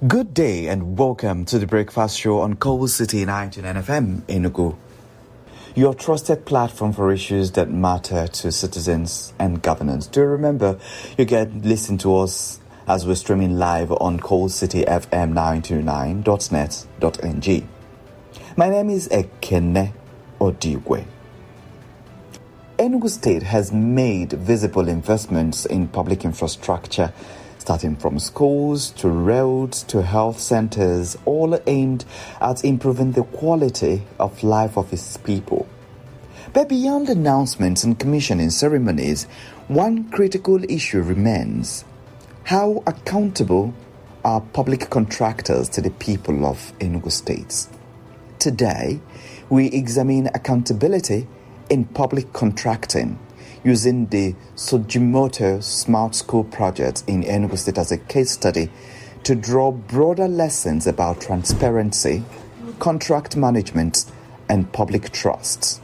Good day and welcome to the Breakfast Show on Coal City 99 FM Enugu. Your trusted platform for issues that matter to citizens and governance. Do remember, you can listen to us as we're streaming live on coalcityfm929.net.ng. My name is Ekene Odigwe. Enugu State has made visible investments in public infrastructure, starting from schools to roads to health centers, all aimed at improving the quality of life of its people. But beyond announcements and commissioning ceremonies, one critical issue remains: how accountable are public contractors to the people of Enugu State? Today, we examine accountability in public contracting, using the Sujimoto Smart School project in Enugu State as a case study to draw broader lessons about transparency, contract management, and public trust.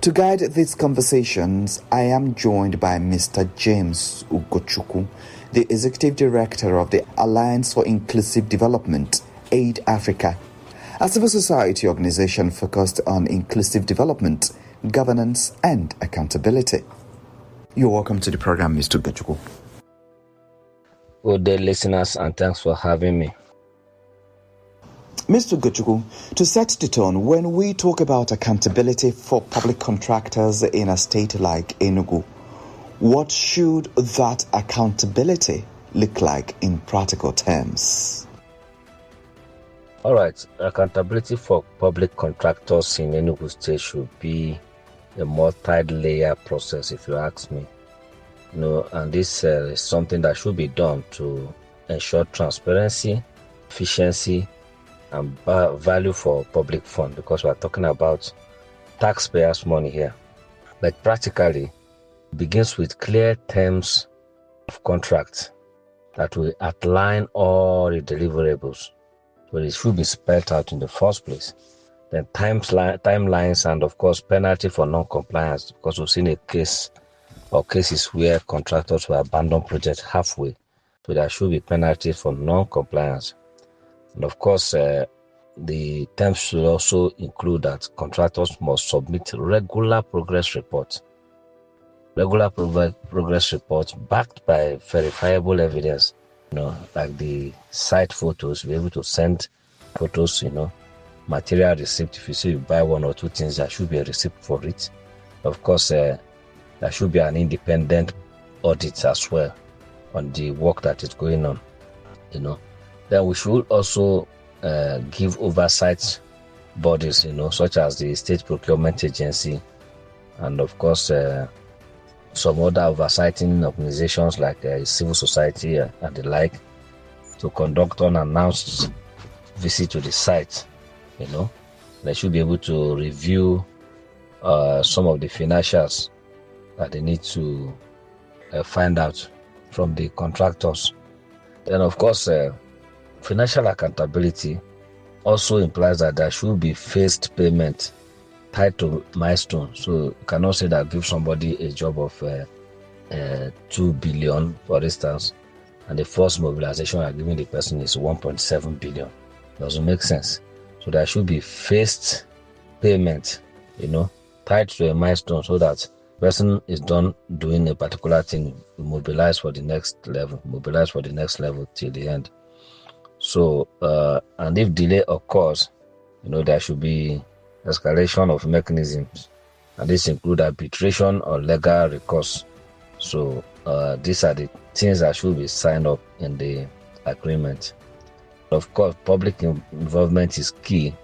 To guide these conversations, I am joined by Mr. James Ugochukwu, the Executive Director of the Alliance for Inclusive Development, AidAFRICA, a civil society organization focused on inclusive development, governance, and accountability. You're welcome to the program, Mr. Ugochukwu. Good day, listeners, and thanks for having me. Mr. Ugochukwu, to set the tone, when we talk about accountability for public contractors in a state like Enugu, what should that accountability look like in practical terms? All right, accountability for public contractors in Enugu State should be a multi-layer process, if you ask me. And this is something that should be done to ensure transparency, efficiency, and value for public fund, because we are talking about taxpayers' money here. But practically, it begins with clear terms of contract that will outline all the deliverables. So it should be spelled out in the first place. Then timelines and, of course, penalty for non-compliance, because we've seen a case or cases where contractors will abandon projects halfway. So there should be penalty for non-compliance. And, of course, the terms should also include that contractors must submit regular progress reports. Regular progress reports backed by verifiable evidence, like the site photos, be able to send photos, material receipt. If you say you buy one or two things, there should be a receipt for it. Of course, there should be an independent audit as well on the work that is going on. Then we should also give oversight bodies, such as the State Procurement Agency, and of course some other oversighting organizations like civil society and the like, to conduct unannounced visit to the site. They should be able to review some of the financials that they need to find out from the contractors. Then, of course, financial accountability also implies that there should be phased payment tied to milestones. So you cannot say that give somebody a job of 2 billion, for instance, and the first mobilization you are giving the person is 1.7 billion. Doesn't make sense. So there should be phased payment, tied to a milestone, so that person is done doing a particular thing, mobilize for the next level till the end. So, and if delay occurs, there should be escalation of mechanisms, and this include arbitration or legal recourse. So, these are the things that should be signed up in the agreement. Of course, public involvement is key.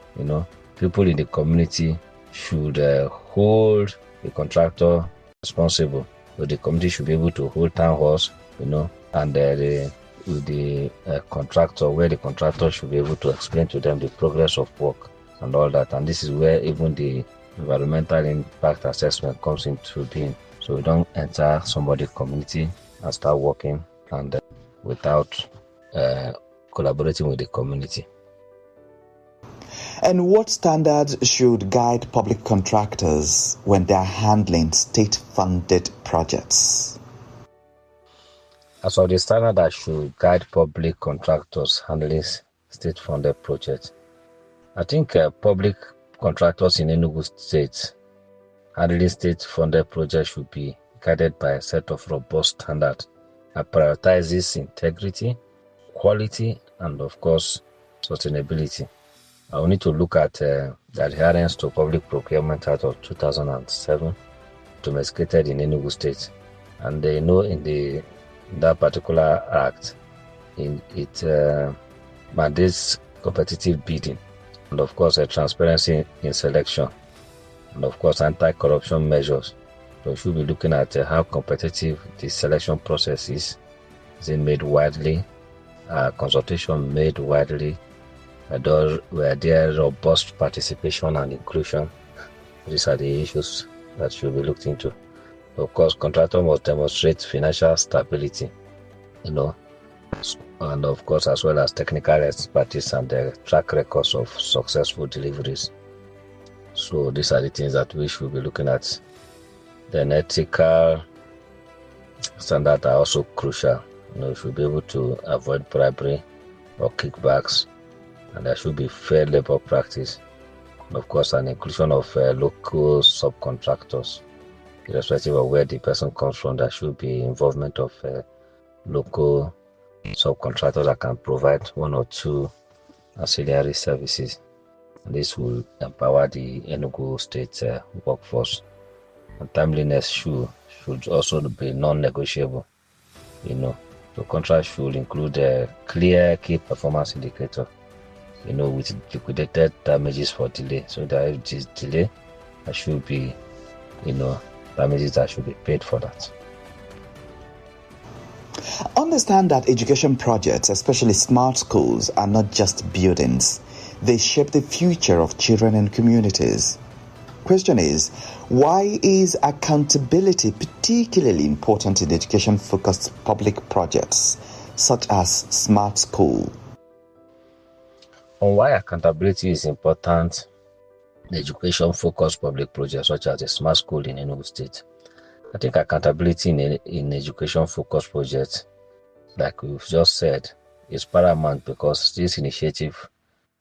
People in the community should hold the contractor responsible. So the community should be able to hold town halls, and the contractor, where the contractor should be able to explain to them the progress of work and all that. And this is where even the environmental impact assessment comes into being. So we don't enter somebody's community and start working and without collaborating with the community. And what standards should guide public contractors when they are handling state-funded projects? As of the standard that should guide public contractors handling state-funded projects, I think public contractors in Enugu State handling state-funded projects should be guided by a set of robust standards that prioritizes integrity, quality, and of course, sustainability. I will need to look at the adherence to Public Procurement Act of 2007, domesticated in Enugu State. And they know in that particular act, it mandates competitive bidding, and of course, a transparency in selection, and of course, anti-corruption measures. So we should be looking at how competitive the selection process is. Is it made widely? Consultation made widely? Were there robust participation and inclusion? These are the issues that should be looked into. Of course, contractor must demonstrate financial stability, and of course, as well as technical expertise and the track records of successful deliveries. So these are the things that we should be looking at. Then ethical standards are also crucial. You should be able to avoid bribery or kickbacks, and there should be fair labor practice. And of course, an inclusion of local subcontractors. Irrespective of where the person comes from, there should be involvement of local subcontractors that can provide one or two ancillary services. And this will empower the Enugu State workforce. And timeliness should also be non-negotiable. The contract should include a clear key performance indicator, with liquidated damages for delay. So that if this delay, there should be, damages that should be paid for that. Understand that education projects, especially smart schools, are not just buildings. They shape the future of children and communities. Question is, why is accountability particularly important in education-focused public projects, such as smart school? On why accountability is important in education-focused public projects such as the smart school in Enugu State. I think accountability in education-focused projects, like we've just said, is paramount because this initiative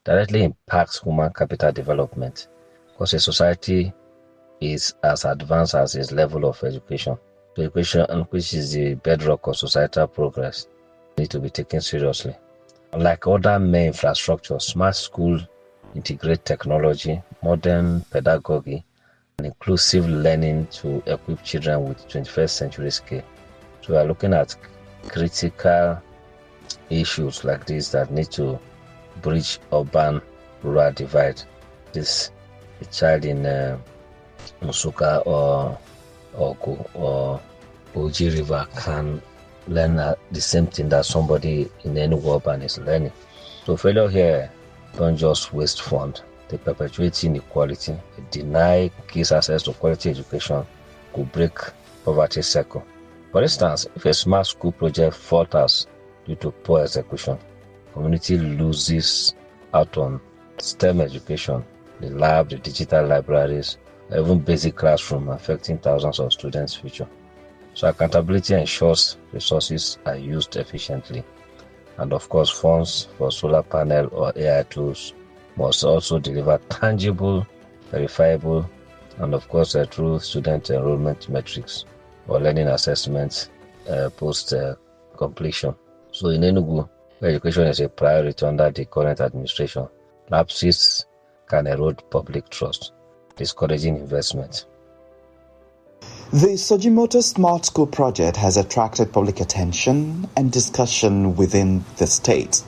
directly impacts human capital development, because a society is as advanced as its level of education. So education, which is the bedrock of societal progress, needs to be taken seriously. Like other main infrastructure, smart school integrate technology, modern pedagogy, and inclusive learning to equip children with 21st century skill. So we are looking at critical issues like this that need to bridge urban-rural divide. A child in Musuka or Oji River can learn the same thing that somebody in Enugu urban is learning. So failure here don't just waste funds. They perpetuate inequality, they deny kids access to quality education, could break poverty cycle. For instance, if a smart school project falters due to poor execution, community loses out on STEM education, the lab, the digital libraries, even basic classroom, affecting thousands of students' future. So accountability ensures resources are used efficiently. And of course, funds for solar panel or AI tools must also deliver tangible, verifiable, and of course, true student enrollment metrics or learning assessments post completion. So in Enugu, where education is a priority under the current administration, lapses can erode public trust, discouraging investment. The Sujimoto Smart School project has attracted public attention and discussion within the state.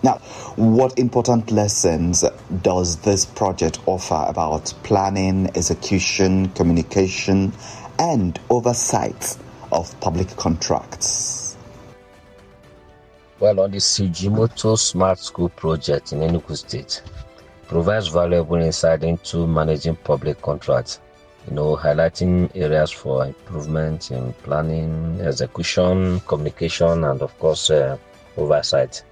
Now, what important lessons does this project offer about planning, execution, communication, and oversight of public contracts? Well, on the Sujimoto Smart School project in Enugu State, provides valuable insight into managing public contracts, highlighting areas for improvement in planning, execution, communication, and of course, oversight.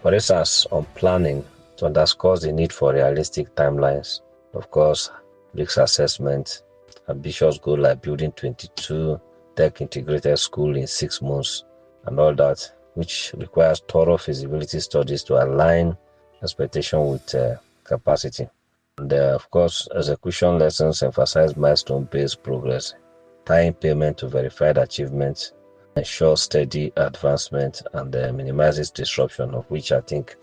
For instance, on planning, it underscores the need for realistic timelines, of course, risk assessment, ambitious goal like building 22 tech integrated school in 6 months, and all that, which requires thorough feasibility studies to align expectation with capacity. And of course, execution lessons emphasize milestone-based progress, tying payment to verified achievements, ensure steady advancement, and minimizes disruption, of which I think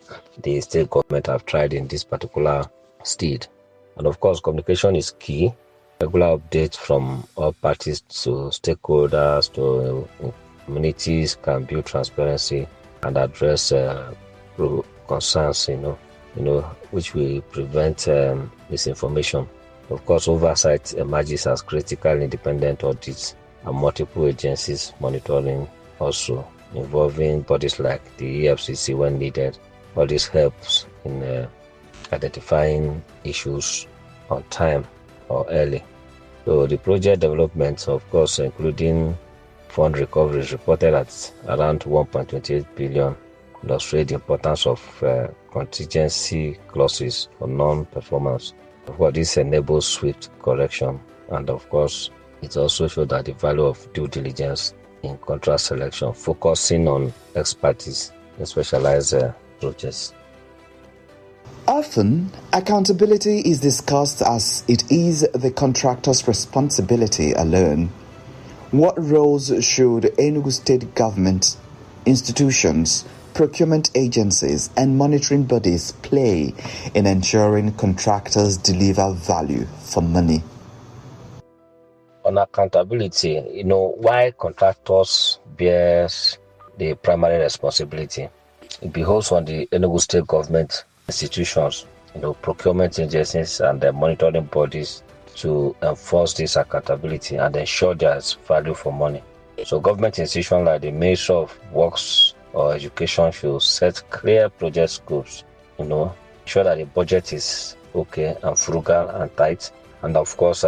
the state government have tried in this particular state. And of course, communication is key. Regular updates from all parties to stakeholders to communities can build transparency and address concerns, which will prevent misinformation. Of course, oversight emerges as critical independent audits and multiple agencies monitoring, also involving bodies like the EFCC when needed. All this helps in identifying issues on time or early. So the project development, of course, including fund recovery, is reported at around 1.28 billion, illustrate the importance of contingency clauses for non-performance. Of course, this enables swift correction, and of course, it also shows that the value of due diligence in contract selection, focusing on expertise in specialized projects. Often, accountability is discussed as it is the contractor's responsibility alone. What roles should Enugu state government, institutions, procurement agencies, and monitoring bodies play in ensuring contractors deliver value for money? On accountability, why contractors bears the primary responsibility? It behoves on the Enugu state government institutions, procurement agencies, and the monitoring bodies to enforce this accountability and ensure there's value for money. So government institutions like the Ministry of Works or Education should set clear project scopes, ensure that the budget is okay and frugal and tight, and of course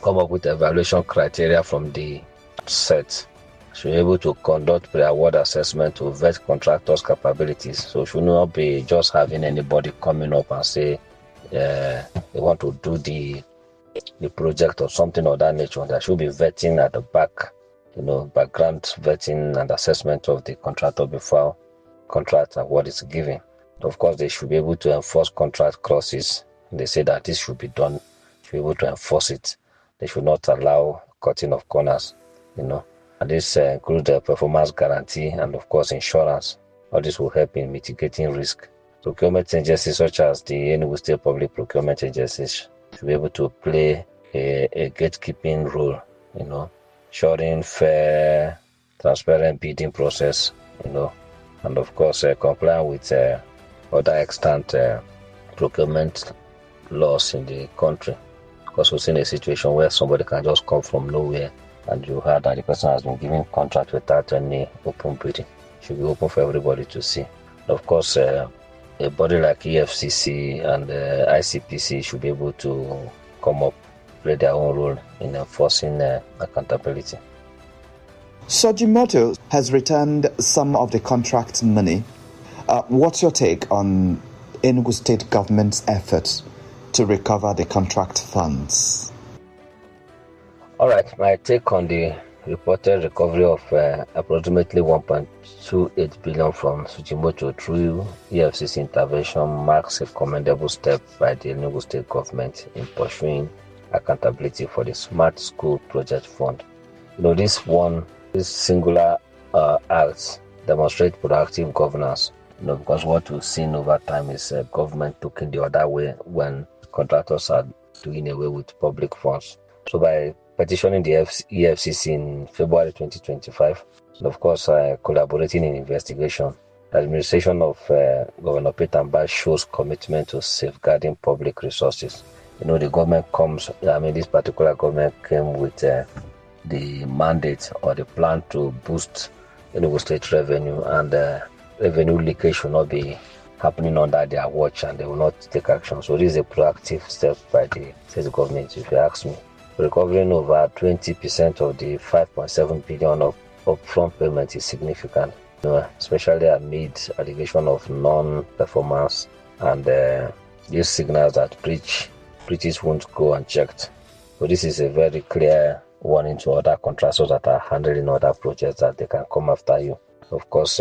come up with evaluation criteria from the set. Should be able to conduct pre-award assessment to vet contractors' capabilities. So should not be just having anybody coming up and say they want to do the project or something of that nature. There should be vetting at the back, background vetting and assessment of the contractor before contract award is given. Of course, they should be able to enforce contract clauses. They say that this should be done, should be able to enforce it. They should not allow cutting of corners, And this includes the performance guarantee and, of course, insurance. All this will help in mitigating risk. Procurement agencies such as the Enugu State Public Procurement Agencies should be able to play a gatekeeping role, ensuring fair, transparent bidding process, and, of course, complying with other extant procurement laws in the country. Because we've seen a situation where somebody can just come from nowhere and you heard that the person has been given contract without any open bidding. It should be open for everybody to see. Of course, a body like EFCC and ICPC should be able to come up, play their own role in enforcing accountability. Sujimoto has returned some of the contract money. What's your take on Enugu state government's efforts to recover the contract funds? All right, my take on the reported recovery of approximately 1.28 billion from Sujimoto through EFCC intervention marks a commendable step by the Enugu state government in pursuing accountability for the Smart School Project Fund. This singular act demonstrates proactive governance, because what we've seen over time is government looking the other way when contractors are doing away with public funds. So by petitioning the EFCC in February 2025, and of course collaborating in investigation, the administration of Governor Peter Mbah shows commitment to safeguarding public resources. The government this particular government came with the mandate or the plan to boost Enugu state revenue, and revenue leakage should not be happening under their watch, and they will not take action. So this is a proactive step by the state government, if you ask me. Recovering over 20% of the 5.7 billion of upfront payment is significant, especially amid allegation of non-performance, and this signals that breaches won't go unchecked. So this is a very clear warning to other contractors that are handling other projects that they can come after you. Of course,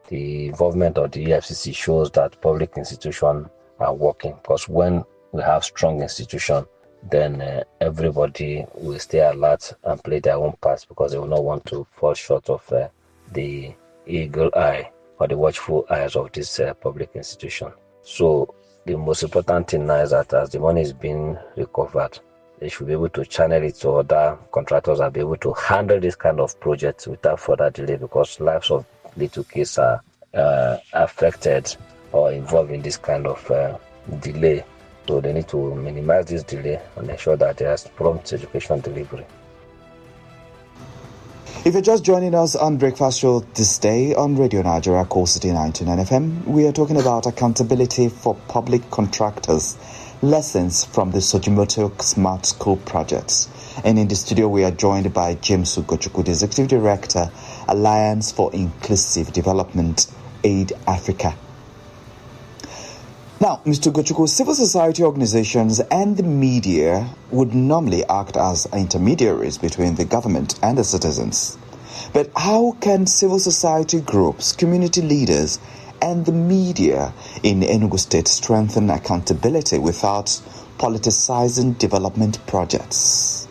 the involvement of the EFCC shows that public institutions are working, because when we have strong institutions, then everybody will stay alert and play their own part, because they will not want to fall short of the eagle eye or the watchful eyes of this public institution. So the most important thing now is that as the money is being recovered, they should be able to channel it to other contractors and be able to handle this kind of projects without further delay, because lives of little kids are affected or involved in this kind of delay. So they need to minimize this delay and ensure that there's prompt education delivery. If you're just joining us on Breakfast Show this day on Radio Nigeria, Core City 99 FM, we are talking about accountability for public contractors, lessons from the Sujimoto Smart School projects. And in the studio, we are joined by James Ugochukwu, the Executive Director, Alliance for Inclusive Development, AidAFRICA. Now, Mr. Ugochukwu, civil society organizations and the media would normally act as intermediaries between the government and the citizens. But how can civil society groups, community leaders, and the media in Enugu State strengthen accountability without politicizing development projects?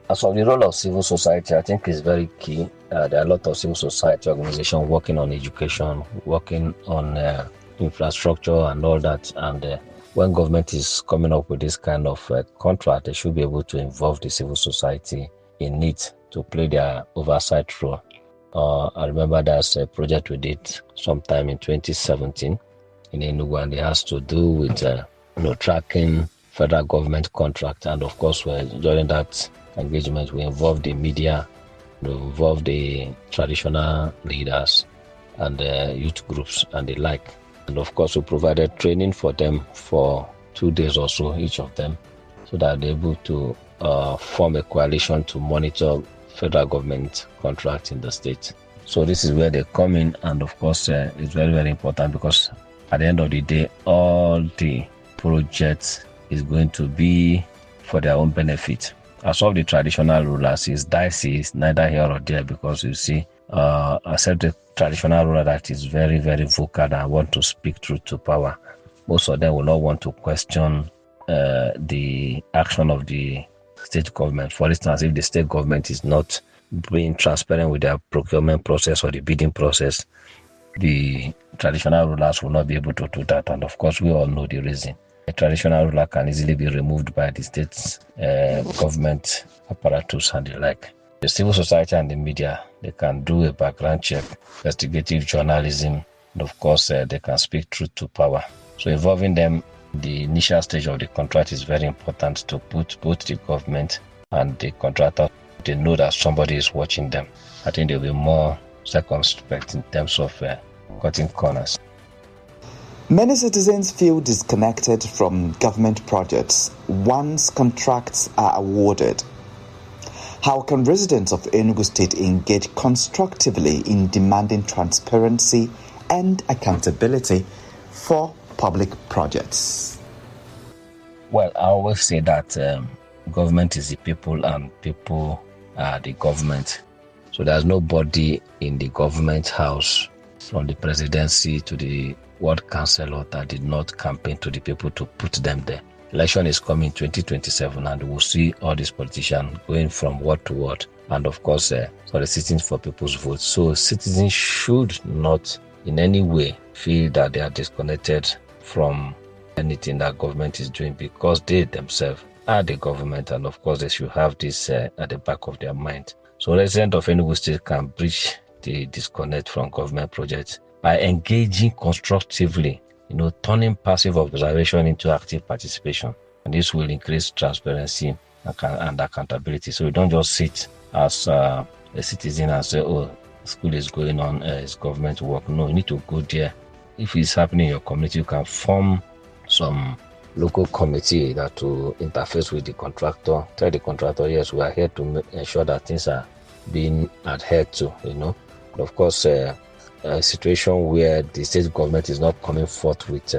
As for the role of civil society, I think is very key. There are a lot of civil society organizations working on education, working on infrastructure and all that. And when government is coming up with this kind of contract, they should be able to involve the civil society in it to play their oversight role. I remember there's a project we did sometime in 2017 in Enugu, and it has to do with tracking federal government contract. And of course, during that engagement, we involved the media, we involved the traditional leaders and youth groups and the like. And of course, we provided training for them for 2 days or so, each of them, so that they're able to form a coalition to monitor federal government contracts in the state. So this is where they come in, and of course, it's very, very important, because at the end of the day, all the projects is going to be for their own benefit. As of the traditional rulers, is dicey, it's neither here or there, because you see, except the traditional ruler that is very, very vocal and want to speak truth to power, most of them will not want to question the action of the state government. For instance, if the state government is not being transparent with their procurement process or the bidding process, the traditional rulers will not be able to do that. And of course, we all know the reason. A traditional ruler can easily be removed by the state's government apparatus and the like. The civil society and the media, they can do a background check, investigative journalism, and of course, they can speak truth to power. So involving them in the initial stage of the contract is very important to put both the government and the contractor, they know that somebody is watching them. I think they'll be more circumspect in terms of cutting corners. Many citizens feel disconnected from government projects once contracts are awarded. How can residents of Enugu State engage constructively in demanding transparency and accountability for public projects? Well, I always say that government is the people and people are the government. So there's nobody in the government house, from the presidency to the ward councillor, that did not campaign to the people to put them there. Election is coming 2027, and we'll see all these politicians going from ward to ward, and of course soliciting for people's votes. So citizens should not in any way feel that they are disconnected from anything that government is doing, because they themselves are the government, and of course they should have this at the back of their mind. So residents of Enugu State can bridge the disconnect from government projects by engaging constructively, turning passive observation into active participation. And this will increase transparency and accountability. So you don't just sit as a citizen and say, oh, school is going on, it's government work. No, you need to go there. If it's happening in your community, you can form some local committee that will interface with the contractor. Tell the contractor, yes, we are here to ensure that things are being adhered to, And of course, a situation where the state government is not coming forth with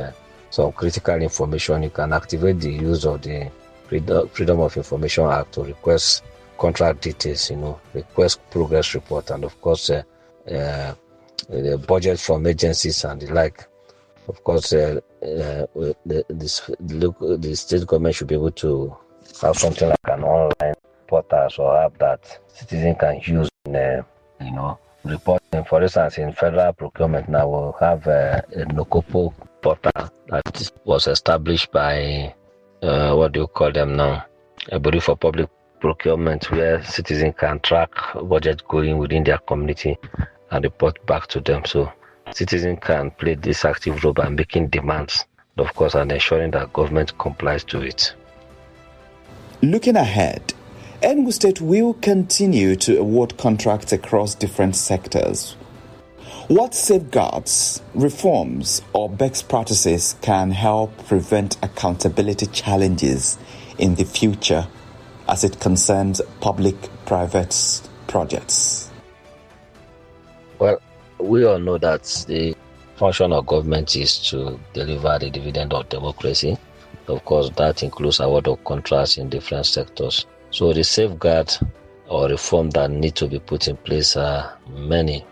some critical information, you can activate the use of the Freedom of Information Act to request contract details, request progress report, and of course the budget from agencies and the like. Of course, the state government should be able to have something like an online portal or app that citizens can use in, reporting. For instance, in federal procurement now, we'll have a Nokopo portal that was established by, what do you call them now? A body for public procurement, where citizens can track budget going within their community and report back to them. So citizens can play this active role by making demands, of course, and ensuring that government complies to it. Looking ahead, Enugu State will continue to award contracts across different sectors. What safeguards, reforms, or best practices can help prevent accountability challenges in the future as it concerns public-private projects? Well, we all know that the function of government is to deliver the dividend of democracy. Of course, that includes award of contracts in different sectors. So the safeguards or reform that need to be put in place are many,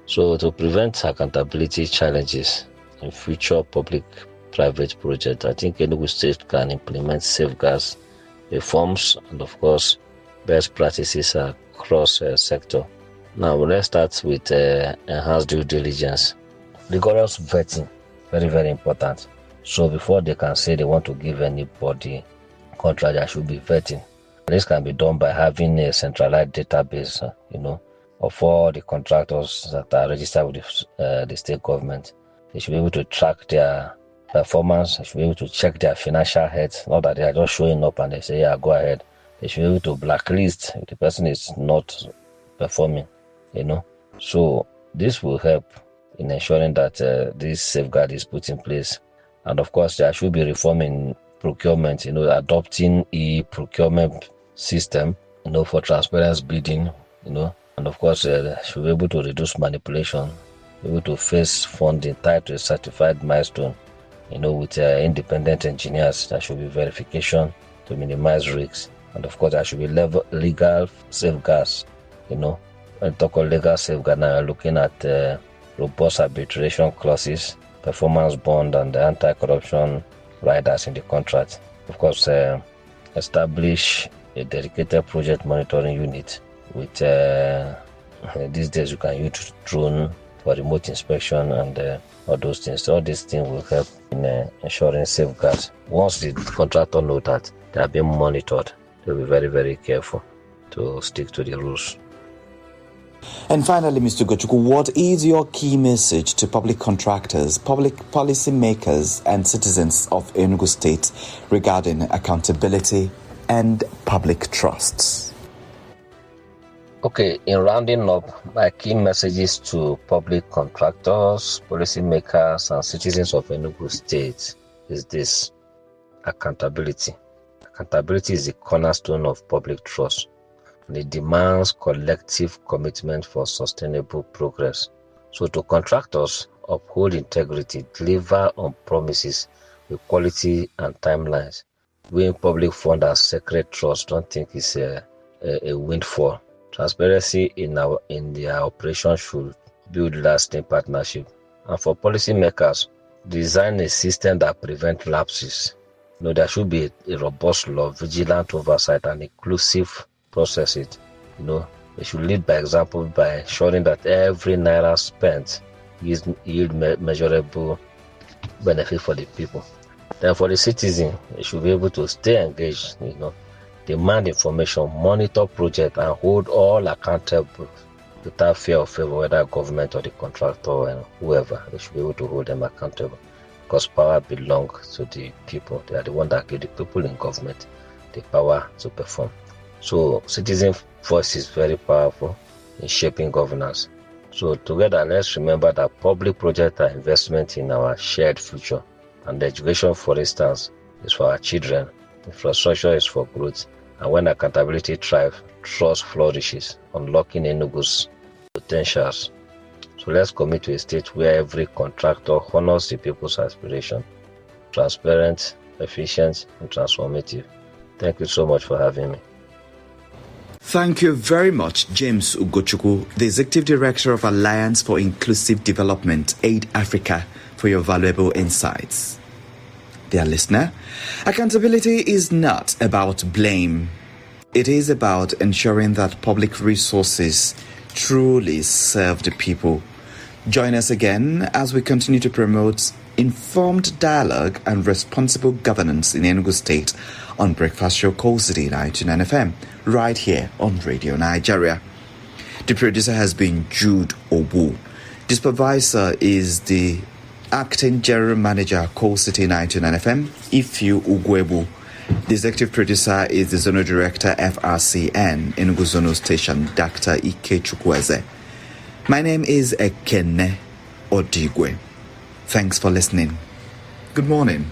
So to prevent accountability challenges in future public-private projects, I think Enugu State can implement safeguards, reforms, and of course, best practices across sector. Now, let's start with enhanced due diligence. Rigorous vetting, very, very important. So before they can say they want to give anybody contract, there should be vetting. This can be done by having a centralized database, of all the contractors that are registered with the state government. They should be able to track their performance. They should be able to check their financial health. Not that they are just showing up and they say, yeah, go ahead. They should be able to blacklist if the person is not performing, So this will help in ensuring that this safeguard is put in place. And of course, there should be reform in procurement, adopting e-procurement system, for transparent bidding, and of course, should be able to reduce manipulation, be able to face funding tied to a certified milestone, with independent engineers. There should be verification to minimize risks. And of course, there should be legal safeguards, When talk of legal safeguard, now you're looking at robust arbitration clauses, performance bond, and anti-corruption riders in the contract. Of course, establish a dedicated project monitoring unit with these days you can use drone for remote inspection and all those things. So all these things will help in ensuring safeguards. Once the contractor knows that they are being monitored, they'll be very, very careful to stick to the rules. And finally, Mr. Ugochukwu, what is your key message to public contractors, public policy makers, and citizens of Enugu State regarding accountability and public trusts? Okay, in rounding up, my key messages to public contractors, policy makers, and citizens of Enugu State is this: accountability. Accountability is the cornerstone of public trust. And it demands collective commitment for sustainable progress. So to contractors, uphold integrity, deliver on promises with quality and timelines. Viewing public fund as sacred trust, don't think it's a windfall. Transparency in their operation should build lasting partnership. And for policymakers, design a system that prevents lapses. There should be a robust law, vigilant oversight, and inclusive process it. They should lead by example by ensuring that every naira spent yield measurable benefit for the people. Then for the citizen, they should be able to stay engaged, demand information, monitor project, and hold all accountable without fear of favor, whether government or the contractor and whoever. They should be able to hold them accountable because power belongs to the people. They are the ones that give the people in government the power to perform. So citizen voice is very powerful in shaping governance. So together, let's remember that public projects are investment in our shared future. And education, for instance, is for our children. Infrastructure is for growth. And when accountability thrives, trust flourishes, unlocking Enugu's potentials. So let's commit to a state where every contractor honors the people's aspiration. Transparent, efficient, and transformative. Thank you so much for having me. Thank you very much, James Ugochukwu, the Executive Director of Alliance for Inclusive Development, AidAFRICA, for your valuable insights. Dear listener, accountability is not about blame. It is about ensuring that public resources truly serve the people. Join us again as we continue to promote informed dialogue and responsible governance in Enugu State on Breakfast Show Coal City 99 FM, right here on Radio Nigeria. The producer has been Jude Obu. The supervisor is the Acting General Manager, Coal City 99 FM, Ifiu Ugwebu. The executive producer is the Zonal Director, FRCN, Enugu Zonal Station, Dr. Ike Chukwueze. My name is Ekene Odigwe. Thanks for listening. Good morning.